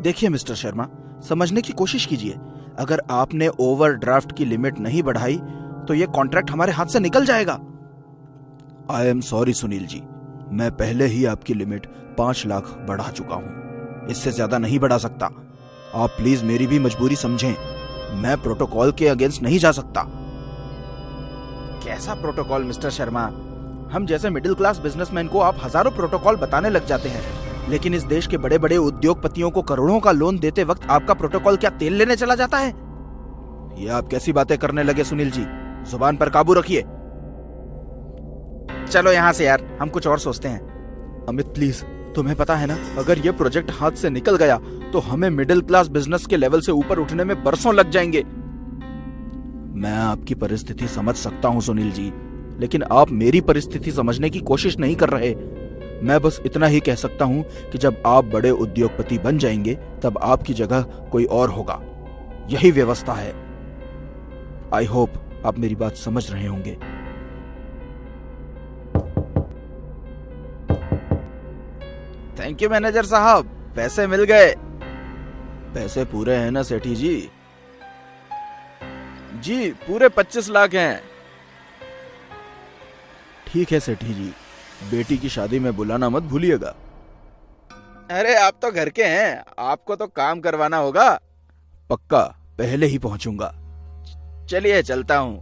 देखिए मिस्टर शर्मा, समझने की कोशिश कीजिए। अगर आपने ओवरड्राफ्ट की लिमिट नहीं बढ़ाई तो ये कॉन्ट्रैक्ट हमारे हाथ से निकल जाएगा। I am sorry Sunil ji, मैं पहले ही आपकी लिमिट 5 लाख बढ़ा चुका हूं, इससे ज्यादा नहीं बढ़ा सकता। आप प्लीज मेरी भी मजबूरी समझें, मैं प्रोटोकॉल के अगेंस्ट नहीं जा सकता। कैसा प्रोटोकॉल मिस्टर शर्मा? हम जैसे मिडिल क्लास बिजनेसमैन को आप हजारों प्रोटोकॉल बताने लग जाते हैं, लेकिन इस देश के बड़े बड़े उद्योगपतियों को करोड़ों का लोन देते वक्त आपका प्रोटोकॉल क्या तेल लेने चला जाता है? ये आप कैसी बातें करने लगे सुनील जी? जुबान पर काबू रखिए। चलो यहां से यार, हम कुछ और सोचते हैं। अमित प्लीज, तुम्हें पता है ना, अगर ये प्रोजेक्ट हाथ से निकल गया तो हमें मिडिल क्लास बिजनेस के लेवल से ऊपर उठने में बरसों लग जाएंगे। मैं आपकी परिस्थिति समझ सकता हूं सुनील जी, लेकिन आप मेरी परिस्थिति समझने की कोशिश नहीं कर रहे। मैं बस इतना ही कह सकता हूं कि जब आप बड़े उद्योगपति बन जाएंगे तब आपकी जगह कोई और होगा। यही व्यवस्था है। आई होप आप मेरी बात समझ रहे होंगे। थैंक यू मैनेजर साहब, पैसे मिल गए। पैसे पूरे हैं ना सेठी जी? जी पूरे 25 लाख हैं। ठीक है सेठी जी, बेटी की शादी में बुलाना मत भूलिएगा। अरे आप तो घर के हैं, आपको तो काम करवाना होगा। पक्का, पहले ही पहुंचूंगा। चलिए चलता हूं।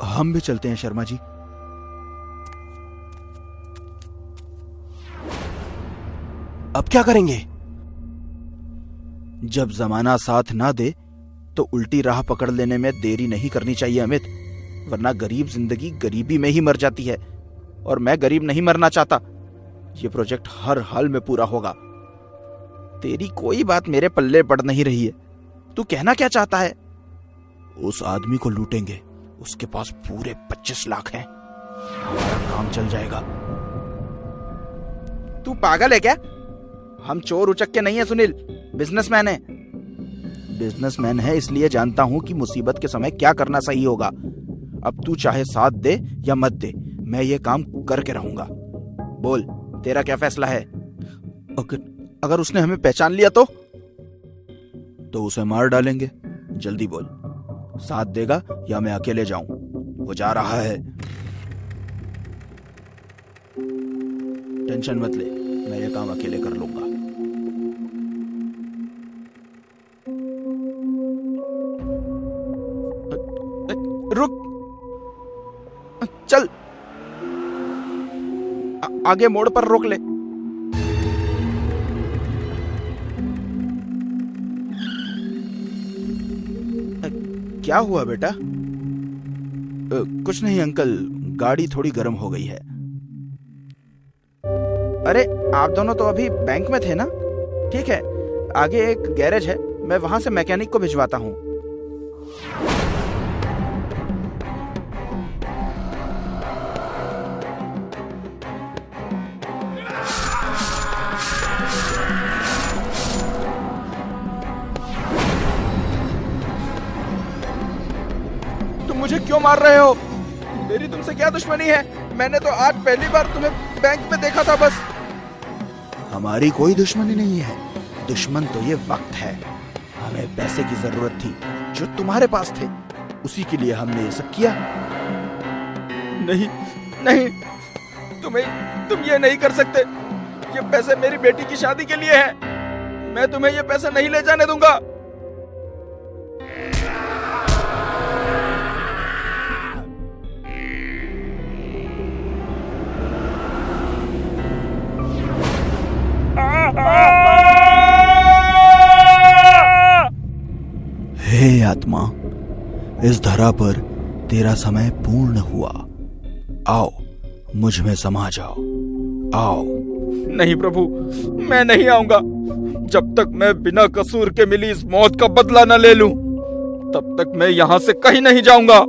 हम भी चलते हैं शर्मा जी। अब क्या करेंगे? जब जमाना साथ ना दे तो उल्टी राह पकड़ लेने में देरी नहीं करनी चाहिए अमित, वरना गरीब जिंदगी गरीबी में ही मर जाती है, और मैं गरीब नहीं मरना चाहता। ये प्रोजेक्ट हर हाल में पूरा होगा। तेरी कोई बात मेरे पल्ले पड़ नहीं रही है। तू कहना क्या चाहता है? उस आदमी को लूटेंगे, उसके पास पूरे 25 लाख हैं, हमारा काम चल जाएगा। तू पागल है क्या? हम चोर उचक्के नहीं है सुनील, बिजनेसमैन है। बिजनेसमैन है इसलिए जानता हूं कि मुसीबत के समय क्या करना सही होगा। अब तू चाहे साथ दे या मत दे, मैं ये काम करके रहूंगा। बोल, तेरा क्या फैसला है? अगर उसने हमें पहचान लिया तो उसे मार डालेंगे। जल्दी बोल, साथ देगा या मैं अकेले जाऊं? वो जा रहा है। टेंशन मत ले, मैं ये काम अकेले कर लूंगा। रुक, चल, आगे मोड़ पर रोक ले। क्या हुआ बेटा? कुछ नहीं अंकल, गाड़ी थोड़ी गर्म हो गई है। अरे आप दोनों तो अभी बैंक में थे ना? ठीक है, आगे एक गैरेज है, मैं वहां से मैकेनिक को भिजवाता हूं। तुम मुझे क्यों मार रहे हो? मेरी तुमसे क्या दुश्मनी है? मैंने तो आज पहली बार तुम्हें बैंक में देखा था बस। हमारी कोई दुश्मनी नहीं है, दुश्मन तो ये वक्त है। हमें पैसे की जरूरत थी जो तुम्हारे पास थे, उसी के लिए हमने ये सब किया। नहीं नहीं, तुम ये नहीं कर सकते। ये पैसे मेरी बेटी की शादी के लिए हैं। मैं तुम्हें ये पैसे नहीं ले जाने दूंगा। हे आत्मा, इस धरा पर तेरा समय पूर्ण हुआ। आओ, मुझ में समा जाओ। आओ। नहीं प्रभु, मैं नहीं आऊंगा। जब तक मैं बिना कसूर के मिली इस मौत का बदला न ले लूं, तब तक मैं यहां से कहीं नहीं जाऊंगा।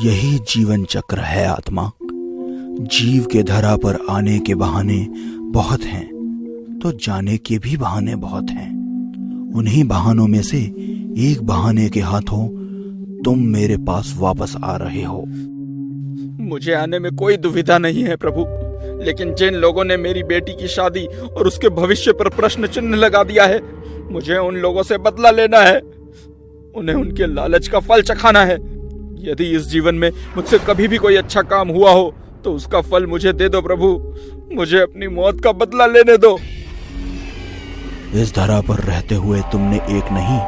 यही जीवन चक्र है आत्मा। जीव के धरा पर आने के बहाने बहुत हैं, तो जाने के भी बहाने बहुत हैं। उन्हीं बहानों में से एक बहाने के हाथों तुम मेरे पास वापस आ रहे हो। मुझे आने में कोई दुविधा नहीं है प्रभु, लेकिन जिन लोगों ने मेरी बेटी की शादी और उसके भविष्य पर प्रश्न चिन्ह लगा दिया है, मुझे उन लोगों से बदला लेना है। उन्हें उनके लालच का फल चखाना है। यदि इस जीवन में मुझसे कभी भी कोई अच्छा काम हुआ हो तो उसका फल मुझे दे दो प्रभु। मुझे अपनी मौत का बदला लेने दो। इस धरा पर रहते हुए तुमने एक नहीं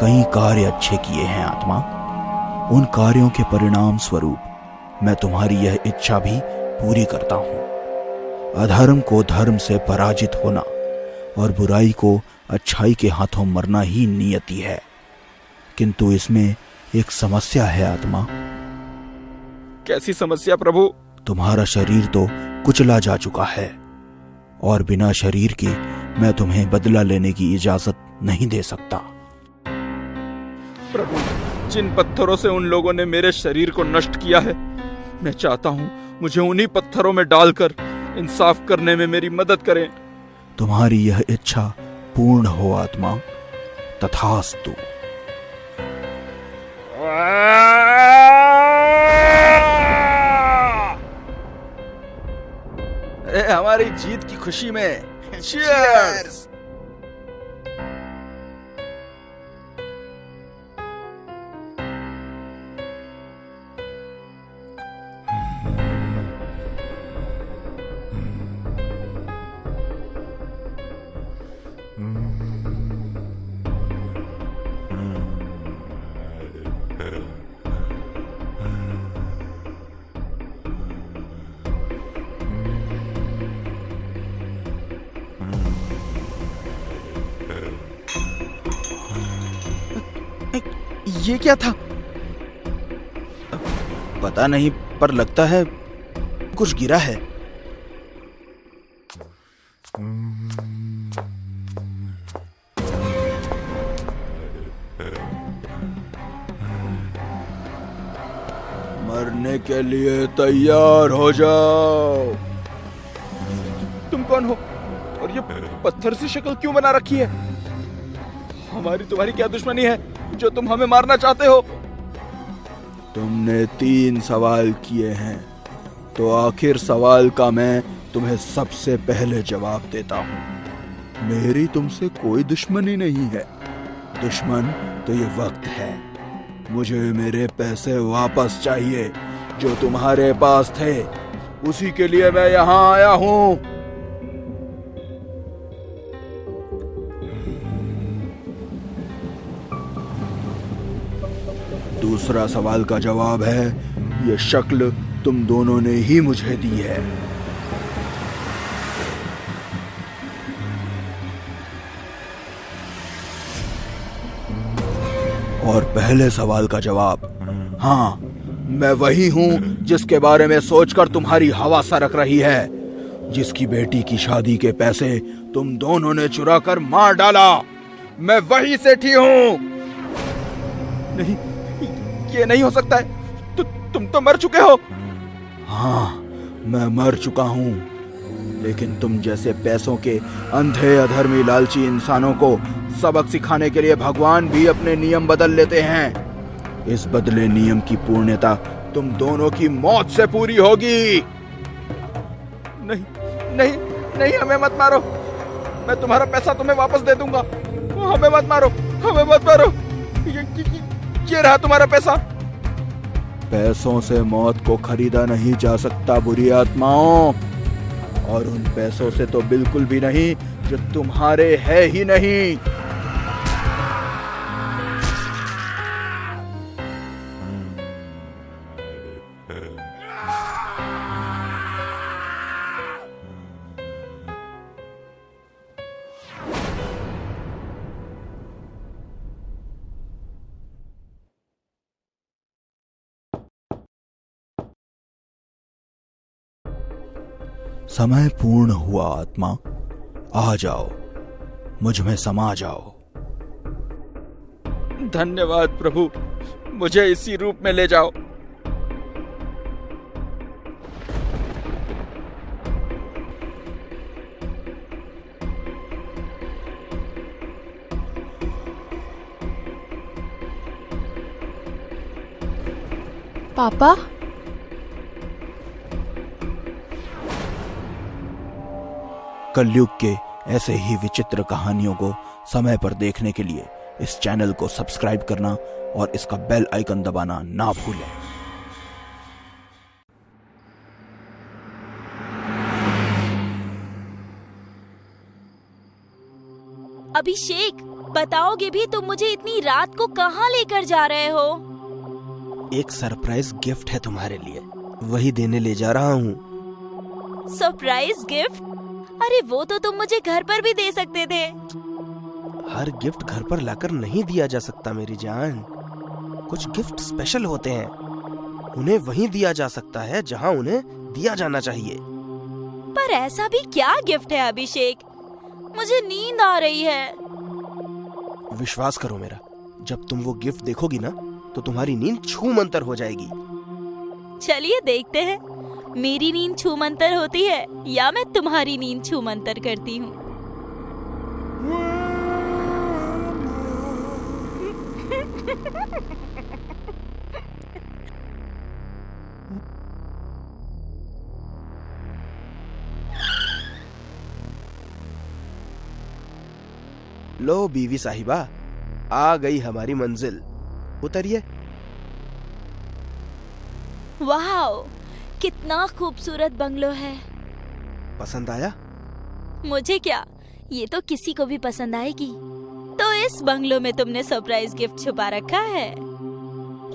कई कार्य अच्छे किए हैं आत्मा। उन कार्यों के परिणाम स्वरूप मैं तुम्हारी यह इच्छा भी पूरी करता हूं। अधर्म को धर्म से पराजित होना और बुराई को अच्छाई के हाथों मरना ही नियति है। किंतु इसमें एक समस्या है आत्मा। कैसी समस्या प्रभु? तुम्हारा शरीर तो कुचला जा चुका है और बिना शरीर के मैं तुम्हें बदला लेने की इजाजत नहीं दे सकता। प्रभु, जिन पत्थरों से उन लोगों ने मेरे शरीर को नष्ट किया है, मैं चाहता हूं मुझे उन्हीं पत्थरों में डालकर इंसाफ करने में मेरी मदद करें। तुम्हारी यह इच्छा पूर्ण हो आत्मा। तथास्तु। हमारी जीत की खुशी में चीयर्स। ये क्या था? पता नहीं, पर लगता है कुछ गिरा है। मरने के लिए तैयार हो जाओ। तुम कौन हो और ये पत्थर सी शक्ल क्यों बना रखी है? हमारी तुम्हारी क्या दुश्मनी है जो तुम हमें मारना चाहते हो? तुमने 3 सवाल किए हैं, तो आखिर सवाल का मैं तुम्हें सबसे पहले जवाब देता हूँ। मेरी तुमसे कोई दुश्मनी नहीं है। दुश्मन तो ये वक्त है। मुझे मेरे पैसे वापस चाहिए जो तुम्हारे पास थे। उसी के लिए मैं यहाँ आया हूँ। दूसरा सवाल का जवाब है, ये शक्ल तुम दोनों ने ही मुझे दी है। और पहले सवाल का जवाब, हाँ, मैं वही हूँ जिसके बारे में सोचकर तुम्हारी हवा सरक रही है, जिसकी बेटी की शादी के पैसे तुम दोनों ने चुरा कर मार डाला। मैं वही सेठी हूँ। नहीं, ये नहीं हो सकता है। तुम तो मर चुके हो। हाँ, मैं मर चुका हूँ, लेकिन तुम जैसे पैसों के अंधे अधर्मी लालची इंसानों को सबक सिखाने के लिए भगवान भी अपने नियम बदल लेते हैं। इस बदले नियम की पूर्णता तुम दोनों की मौत से पूरी होगी। नहीं नहीं नहीं, हमें मत मारो। मैं तुम्हारा पैसा तुम्हें वापस दे दूंगा। हमें मत मारो, हमें मत मारो। ये रहा तुम्हारा पैसा। पैसों से मौत को खरीदा नहीं जा सकता बुरी आत्माओं, और उन पैसों से तो बिल्कुल भी नहीं जो तुम्हारे है ही नहीं। समय पूर्ण हुआ आत्मा। आ जाओ, मुझ में समा जाओ। धन्यवाद प्रभु, मुझे इसी रूप में ले जाओ। पापा, कलयुग के ऐसे ही विचित्र कहानियों को समय पर देखने के लिए इस चैनल को सब्सक्राइब करना और इसका बेल आइकन दबाना ना भूलें। अभिषेक, बताओगे भी तुम मुझे इतनी रात को कहाँ लेकर जा रहे हो? एक सरप्राइज गिफ्ट है तुम्हारे लिए, वही देने ले जा रहा हूँ। Surprise gift? अरे वो तो तुम मुझे घर पर भी दे सकते थे। हर गिफ्ट घर पर लाकर नहीं दिया जा सकता मेरी जान। कुछ गिफ्ट स्पेशल होते हैं, उन्हें वहीं दिया जा सकता है जहाँ उन्हें दिया जाना चाहिए। पर ऐसा भी क्या गिफ्ट है अभिषेक? मुझे नींद आ रही है। विश्वास करो मेरा, जब तुम वो गिफ्ट देखोगी ना तो तुम्हारी नींद छूमंतर हो जाएगी। चलिए देखते हैं, मेरी नींद छूमंतर होती है या मैं तुम्हारी नींद छूमंतर करती हूँ। लो बीवी साहिबा, आ गई हमारी मंजिल, उतरिए। वाह, कितना खूबसूरत बंगलो है। पसंद आया? मुझे क्या, ये तो किसी को भी पसंद आएगी। तो इस बंगलो में तुमने सरप्राइज गिफ्ट छुपा रखा है?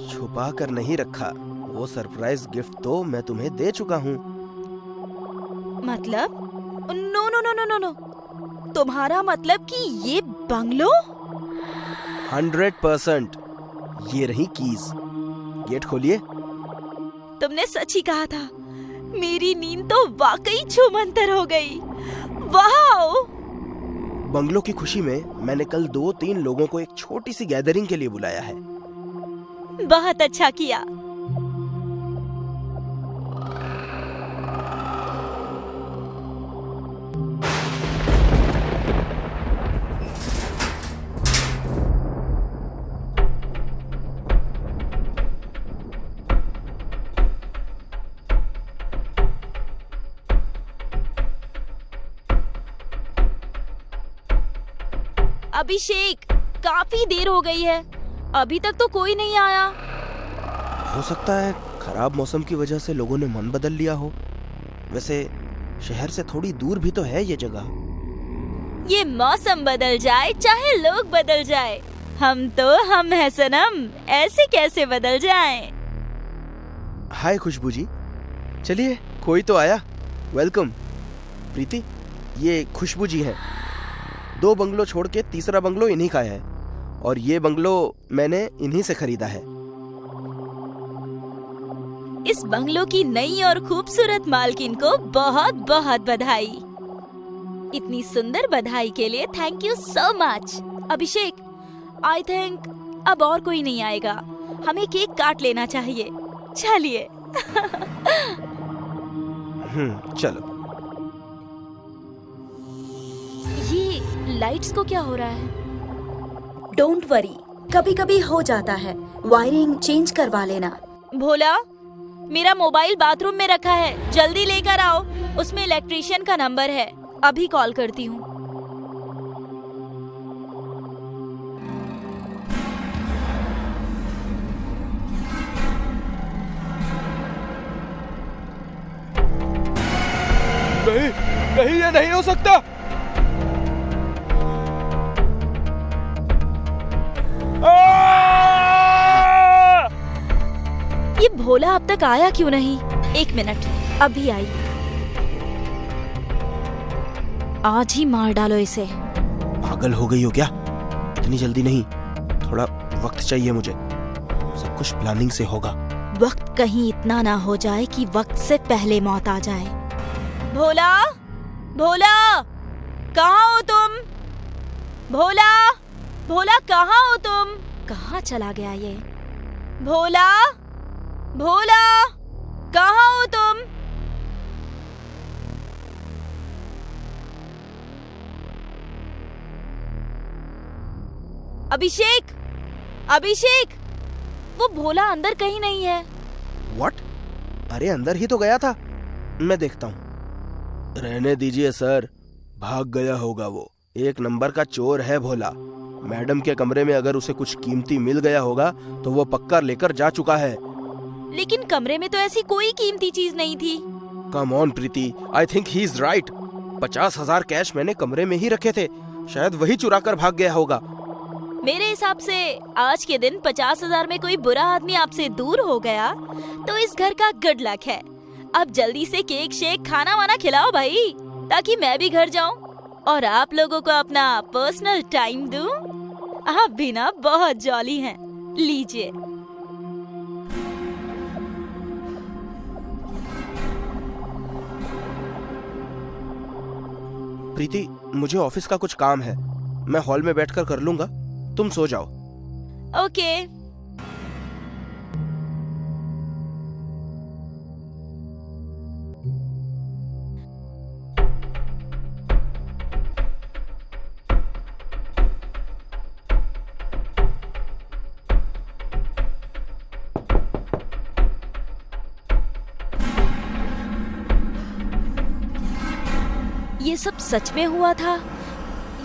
छुपा कर नहीं रखा, वो सरप्राइज गिफ्ट तो मैं तुम्हें दे चुका हूँ। मतलब? No no no no no no, तुम्हारा मतलब कि ये बंगलो? 100%। ये रही कीज, गेट खोलिए। तुमने सच ही कहा था, मेरी नींद तो वाकई छूमंतर हो गई। वाह! बंगलो की खुशी में मैंने कल 2-3 लोगों को एक छोटी सी गैदरिंग के लिए बुलाया है। बहुत अच्छा किया। अभिषेक, काफी देर हो गई है, अभी तक तो कोई नहीं आया। हो सकता है खराब मौसम की वजह से लोगों ने मन बदल लिया हो। वैसे शहर से थोड़ी दूर भी तो है ये जगह। ये मौसम बदल जाए चाहे लोग बदल जाए, हम हैं सनम, ऐसे कैसे बदल जाएं? हाय खुशबू जी, चलिए कोई तो आया। वेलकम। प्रीति, ये खुशबू जी हैं। 2 बंगलो छोड़ के तीसरा बंगलो इन्हीं का है, और ये बंगलो मैंने इन्हीं से खरीदा है। इस बंगलो की नई और खूबसूरत मालकिन को बहुत बहुत बधाई। इतनी सुंदर बधाई के लिए thank you so much. Abhishek, I think अब और कोई नहीं आएगा, हमें केक काट लेना चाहिए। चलिए। चलो। ये लाइट्स को क्या हो रहा है? डोंट वरी, कभी कभी हो जाता है, वायरिंग चेंज करवा लेना। भोला, मेरा मोबाइल बाथरूम में रखा है, जल्दी लेकर आओ, उसमें इलेक्ट्रिशियन का नंबर है, अभी कॉल करती हूँ। नहीं नहीं, ये नहीं हो सकता। ये भोला अब तक आया क्यों नहीं? 1 मिनट, अभी आई। आज ही मार डालो इसे। पागल हो गई हो क्या? इतनी जल्दी नहीं, थोड़ा वक्त चाहिए मुझे, सब कुछ प्लानिंग से होगा। वक्त कहीं इतना ना हो जाए कि वक्त से पहले मौत आ जाए। भोला, भोला, कहाँ हो तुम? भोला, भोला कहाँ हो तुम? कहाँ चला गया ये? भोला, भोला, कहाँ हो तुम? अभिषेक, अभिषेक, वो भोला अंदर कहीं नहीं है। व्हाट? अरे अंदर ही तो गया था, मैं देखता हूँ। रहने दीजिए सर, भाग गया होगा वो। एक नंबर का चोर है भोला। मैडम के कमरे में अगर उसे कुछ कीमती मिल गया होगा तो वो पक्का लेकर जा चुका है। लेकिन कमरे में तो ऐसी कोई कीमती चीज नहीं थी। Come on Preeti, I think he is right. 50,000 cash मैंने कमरे में ही रखे थे, शायद वही चुरा कर भाग गया होगा। मेरे हिसाब से आज के दिन 50,000 में कोई बुरा आदमी आपसे दूर हो गया तो इस घर का गुड लक है। अब जल्दी से केक शेक खाना वाना खिलाओ भाई, ताकि मैं भी घर जाऊं और आप लोगों को अपना पर्सनल टाइम दूं। आप भी ना बहुत जॉली हैं। लीजिए। प्रीति, मुझे ऑफिस का कुछ काम है, मैं हॉल में बैठकर कर लूंगा, तुम सो जाओ। ओके। ये सब सच में हुआ था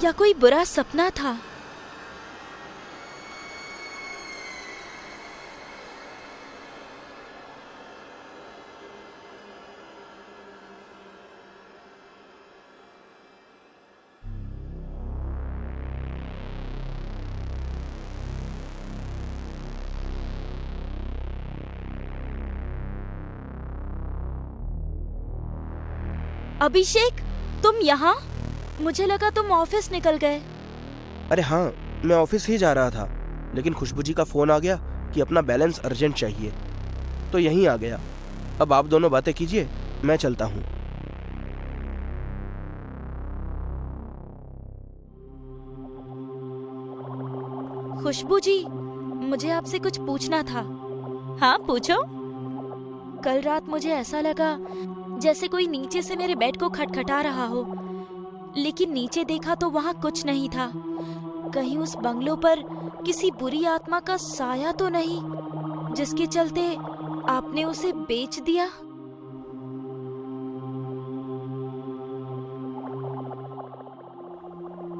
या कोई बुरा सपना था? अभिषेक, तुम यहाँ? मुझे लगा तुम ऑफिस निकल गए। अरे हाँ, मैं ऑफिस ही जा रहा था, लेकिन खुशबू जी का फोन आ गया कि अपना बैलेंस अर्जेंट चाहिए, तो यहीं आ गया। अब आप दोनों बातें कीजिए, मैं चलता हूँ। खुशबू जी, मुझे आपसे कुछ पूछना था। हाँ, पूछो। कल रात मुझे ऐसा लगा जैसे कोई नीचे से मेरे बेड को खटखटा रहा हो, लेकिन नीचे देखा तो वहाँ कुछ नहीं था। कहीं उस बंगलों पर किसी बुरी आत्मा का साया तो नहीं, जिसके चलते आपने उसे बेच दिया?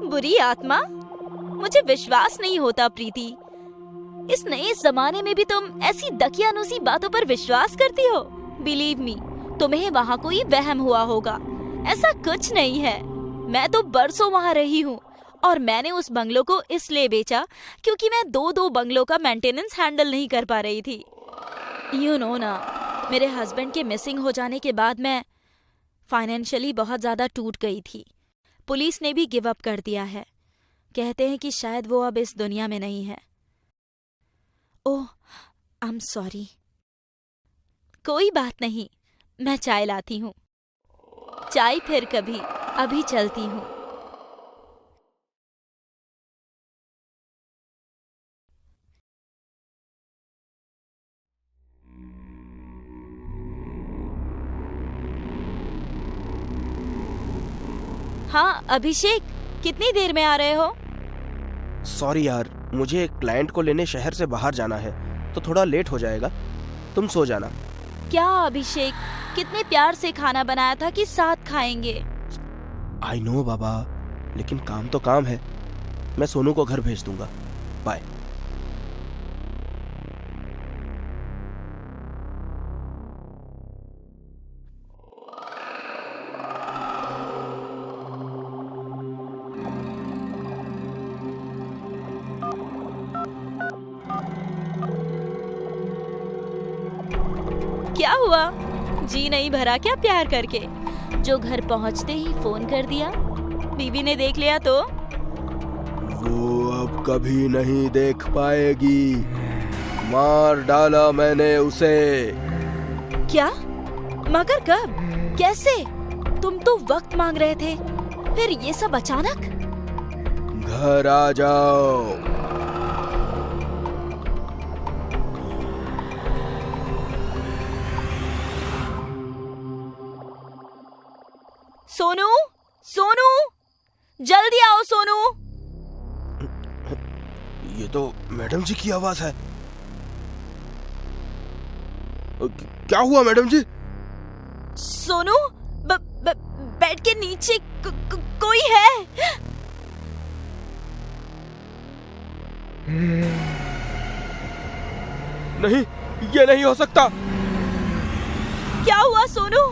बुरी आत्मा? मुझे विश्वास नहीं होता प्रीति। इस नए जमाने में भी तुम ऐसी दकियानुसी बातों पर विश्वास करती हो? बिलीव मी, तुम्हें वहाँ कोई वहम हुआ होगा। ऐसा कुछ नहीं है। मैं तो बरसों वहाँ रही हूँ और मैंने उस बंगलो को इसलिए बेचा क्योंकि मैं दो बंगलों का मेंटेनेंस हैंडल नहीं कर पा रही थी। यू नो ना, मेरे हस्बैंड के मिसिंग हो जाने के बाद मैं फाइनेंशियली बहुत ज्यादा टूट गई थी। पुलिस ने भी गिव अप कर दिया है। कहते हैं कि शायद वो अब इस दुनिया में नहीं है। ओह, आई एम सॉरी। कोई बात नहीं, मैं चाय लाती हूँ। चाय फिर कभी, अभी चलती हूँ। हाँ अभिषेक, कितनी देर में आ रहे हो? सॉरी यार, मुझे एक क्लाइंट को लेने शहर से बाहर जाना है, तो थोड़ा लेट हो जाएगा। तुम सो जाना। क्या अभिषेक, कितने प्यार से खाना बनाया था कि साथ खाएंगे। आई नो बाबा, लेकिन काम तो काम है। मैं सोनू को घर भेज दूंगा। बाय। क्या हुआ? जी नहीं भरा क्या प्यार करके, जो घर पहुंचते ही फोन कर दिया? बीवी ने देख लिया तो? वो अब कभी नहीं देख पाएगी। मार डाला मैंने उसे। क्या? मगर कब? कैसे? तुम तो वक्त मांग रहे थे, फिर ये सब अचानक? घर आ जाओ। सोनू, सोनू, जल्दी आओ सोनू। ये तो मैडम जी की आवाज है। क्या हुआ मैडम जी? सोनू, बेड के नीचे कोई है? नहीं, ये नहीं हो सकता। क्या हुआ सोनू?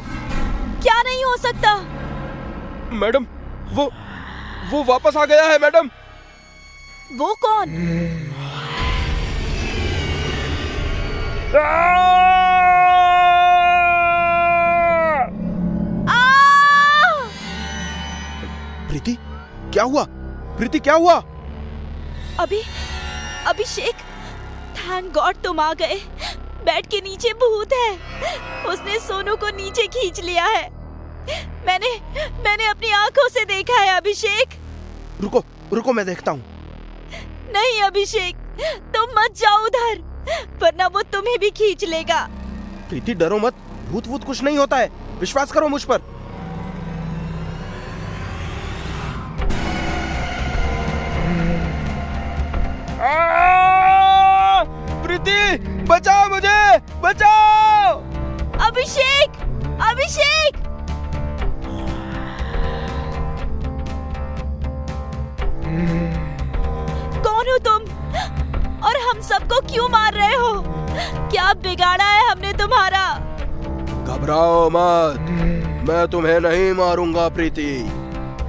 क्या नहीं हो सकता? मैडम, वो वापस आ गया है मैडम। वो कौन? प्रीति, क्या हुआ? प्रीति, क्या हुआ? अभिषेक, थैंक गॉड तुम आ गए। बेड के नीचे भूत है। उसने सोनू को नीचे खींच लिया है। मैंने अपनी आंखों से देखा है अभिषेक। रुको मैं देखता हूँ। नहीं अभिषेक, तुम मत जाओ उधर, वरना वो तुम्हें भी खींच लेगा। प्रीति, डरो मत, भूत कुछ नहीं होता है, विश्वास करो मुझ पर। प्रीति, बचाओ मुझे, बचाओ! अभिषेक! कौन हो तुम? और हम सबको क्यों मार रहे हो? क्या बिगाड़ा है हमने तुम्हारा? घबराओ मत, मैं तुम्हें नहीं मारूंगा प्रीति,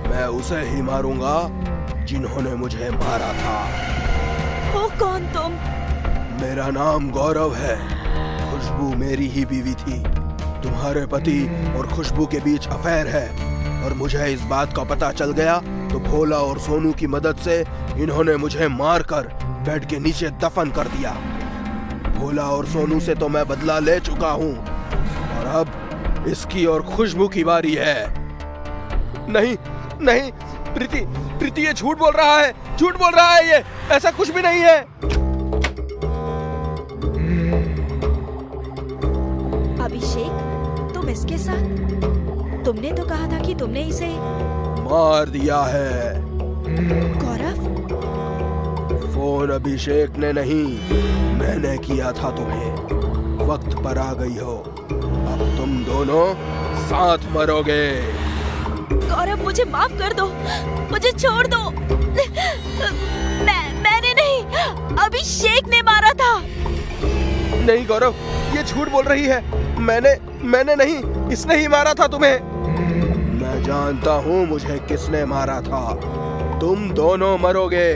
मैं उसे ही मारूंगा जिन्होंने मुझे मारा था। हो कौन तुम? मेरा नाम गौरव है। खुशबू मेरी ही बीवी थी। तुम्हारे पति और खुशबू के बीच अफेयर है और मुझे इस बात का पता चल गया तो भोला और सोनू की मदद से इन्होंने मुझे मारकर बेड के नीचे दफन कर दिया। भोला और सोनू से तो मैं बदला ले चुका हूँ और अब इसकी और खुशबू की बारी है। नहीं नहीं प्रीति, ये झूठ बोल रहा है, ये ऐसा कुछ भी नहीं है। अभिषेक, तुम इसके साथ? तुमने तो कहा था कि तुमने इसे मार दिया है। गौरव? फोन अभिषेक ने नहीं, मैंने किया था तुम्हें। वक्त पर आ गई हो, अब तुम दोनों साथ मरोगे। गौरव, मुझे माफ कर दो, मुझे छोड़ दो। मैंने नहीं, अभिषेक ने मारा था। नहीं गौरव, ये झूठ बोल रही है। मैंने नहीं, इसने ही मारा था तुम्हें। मैं जानता हूँ मुझे किसने मारा था। तुम दोनों मरोगे।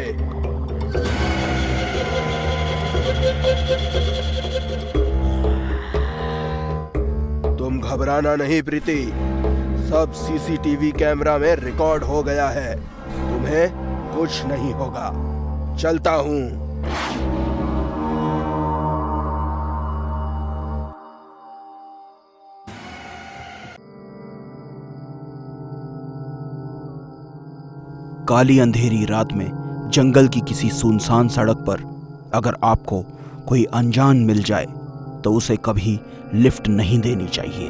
तुम घबराना नहीं प्रीति, सब सीसीटीवी कैमरा में रिकॉर्ड हो गया है। तुम्हें कुछ नहीं होगा। चलता हूँ। काली अंधेरी रात में जंगल की किसी सुनसान सड़क पर अगर आपको कोई अनजान मिल जाए तो उसे कभी लिफ्ट नहीं देनी चाहिए।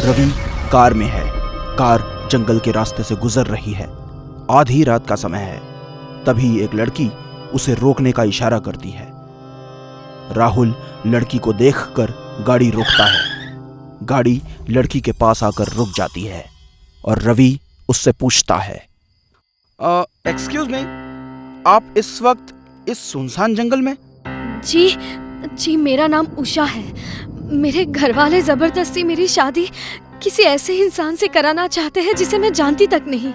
रवि कार में है। कार जंगल के रास्ते से गुजर रही है। आधी रात का समय है। तभी एक लड़की उसे रोकने का इशारा करती है। राहुल लड़की को देखकर गाड़ी रोकता है। गाड़ी लड़की के पास आकर रुक जाती है और रवि उससे पूछता है, एक्सक्यूज मी, आप इस वक्त इस सुनसान जंगल में? जी, मेरा नाम उषा है। मेरे घर वाले जबरदस्ती मेरी शादी किसी ऐसे इंसान से कराना चाहते हैं जिसे मैं जानती तक नहीं,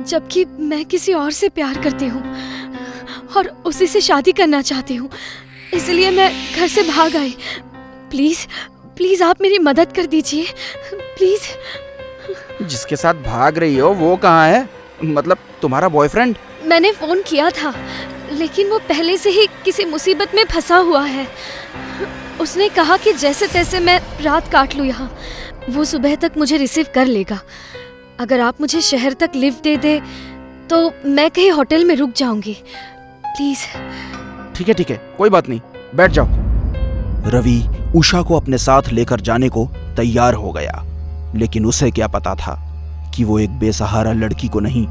जबकि मैं किसी और से प्यार करती हूँ और उसी से शादी करना चाहती हूँ। इसलिए मैं घर से भाग आई। प्लीज आप मेरी मदद कर दीजिए, प्लीज। जिसके साथ भाग रही हो वो कहाँ है? मतलब तुम्हारा बॉयफ्रेंड? मैंने फोन किया था, लेकिन वो पहले से ही किसी मुसीबत में फंसा हुआ है। उसने कहा कि जैसे तैसे मैं रात काट लूँ यहाँ, वो सुबह तक मुझे रिसीव कर लेगा। अगर आप मुझे शहर तक लिफ्ट दे दे तो मैं कहीं होटल में रुक जाऊंगी, प्लीज। ठीक है, कोई बात नहीं, बैठ जाओ। रवि उषा को अपने साथ लेकर जाने को तैयार हो गया, लेकिन उसे क्या पता था कि वो एक बेसहारा लड़की को नहीं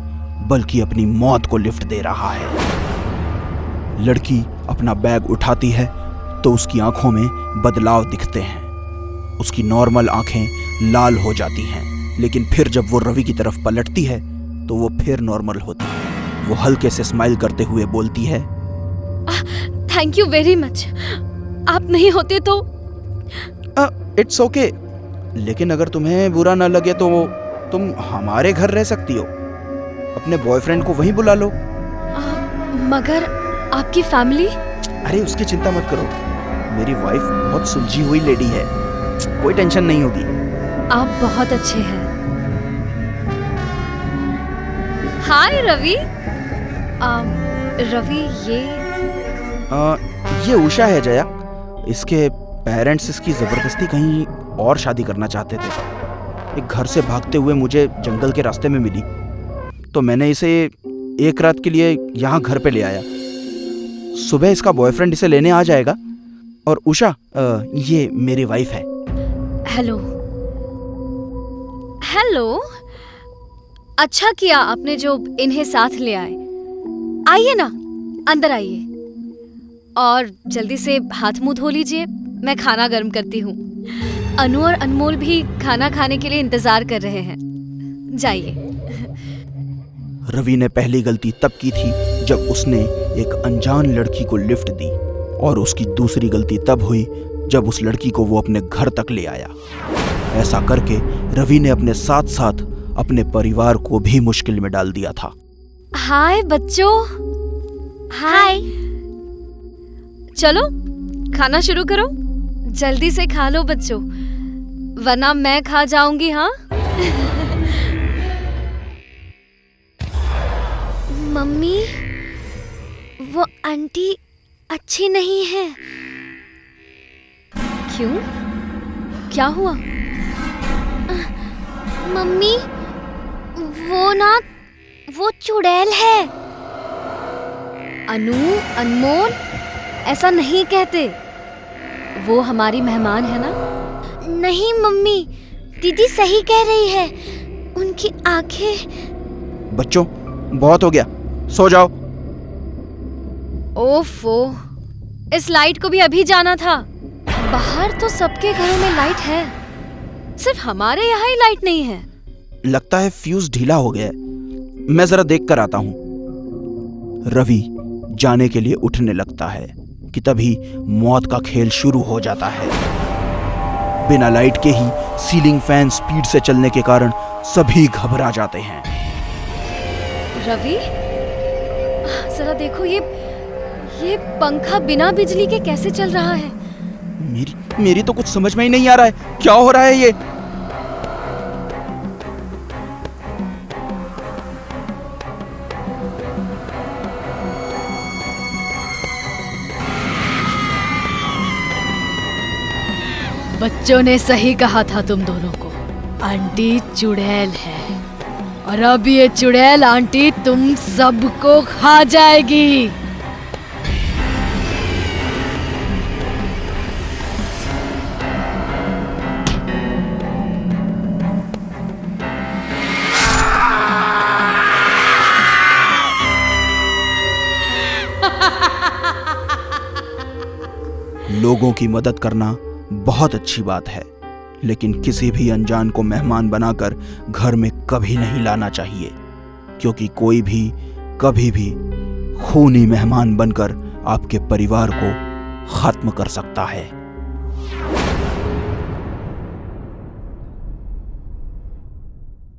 बल्कि अपनी मौत को लिफ्ट दे रहा है। लड़की अपना बैग उठाती है तो उसकी आंखों में बदलाव दिखते हैं। उसकी नॉर्मल आंखें लाल हो जाती हैं लेकिन फिर जब वो रवि की तरफ पलटती है तो वो फिर नॉर्मल होती है। वो हल्के से स्माइल करते हुए बोलती है, थैंक यू वेरी मच। आप नहीं होते तो। इट्स ओके, लेकिन अगर तुम्हें बुरा ना लगे तो तुम हमारे घर रह सकती हो। अपने बॉयफ्रेंड को वहीं बुला लो। मगर आपकी फैमिली? अरे उसकी चिंता मत करो, मेरी वाइफ बहुत सुलझी हुई लेडी है, कोई टेंशन नहीं होगी। आप बहुत अच्छे हैं। हाय रवि। रवि ये उषा है जया। इसके पेरेंट्स इसकी जबरदस्ती कहीं और शादी करना चाहते थे। एक घर से भागते हुए मुझे जंगल के रास्ते में मिली, तो मैंने इसे एक रात के लिए यहाँ घर पे ले आया। सुबह इसका बॉयफ्रेंड इसे लेने आ जाएगा। और उषा, ये मेरी वाइफ है। हेलो। हेलो। अच्छा किया आपने जो इन्हें साथ ले आए। आइए ना, अंदर आइए और जल्दी से हाथ मुंह धो लीजिए, मैं खाना गर्म करती हूँ। अनु और अनमोल भी खाना खाने के लिए इंतजार कर रहे हैं। जाइए। रवि ने पहली गलती तब की थी जब उसने एक अनजान लड़की को लिफ्ट दी, और उसकी दूसरी गलती तब हुई जब उस लड़की को वो अपने घर तक ले आया। ऐसा करके रवि ने अपने साथ साथ अपने परिवार को भी मुश्किल में डाल दिया था। हाय बच्चों। हाय। चलो खाना शुरू करो, जल्दी से खा लो बच्चों, वरना मैं खा जाऊंगी। हाँ मम्मी, वो आंटी अच्छी नहीं है। क्यों? क्या हुआ? मम्मी, वो चुड़ैल है। अनु, अनमोल, ऐसा नहीं कहते। वो हमारी मेहमान है ना। नहीं मम्मी, दीदी सही कह रही है, उनकी आंखें। बच्चों, बहुत हो गया, सो जाओ। ओफो, इस लाइट को भी अभी जाना था। बाहर तो सबके घरों में लाइट है, सिर्फ हमारे यहाँ ही लाइट नहीं है। लगता है फ्यूज ढीला हो गया है, मैं जरा देख कर आता हूँ। रवि जाने के लिए उठने लगता है कि तभी मौत का खेल शुरू हो जाता है। बिना लाइट के ही सीलिंग फैन स्पीड से चलने के कारण सभी घबरा जाते हैं। रवि, जरा देखो, ये पंखा बिना बिजली के कैसे चल रहा है? मेरी तो कुछ समझ में ही नहीं आ रहा है, क्या हो रहा है ये? बच्चों ने सही कहा था तुम दोनों को, आंटी चुड़ैल है, और अब ये चुड़ैल आंटी तुम सबको खा जाएगी। लोगों की मदद करना बहुत अच्छी बात है, लेकिन किसी भी अनजान को मेहमान बनाकर घर में कभी नहीं लाना चाहिए, क्योंकि कोई भी कभी भी खूनी मेहमान बनकर आपके परिवार को खत्म कर सकता है।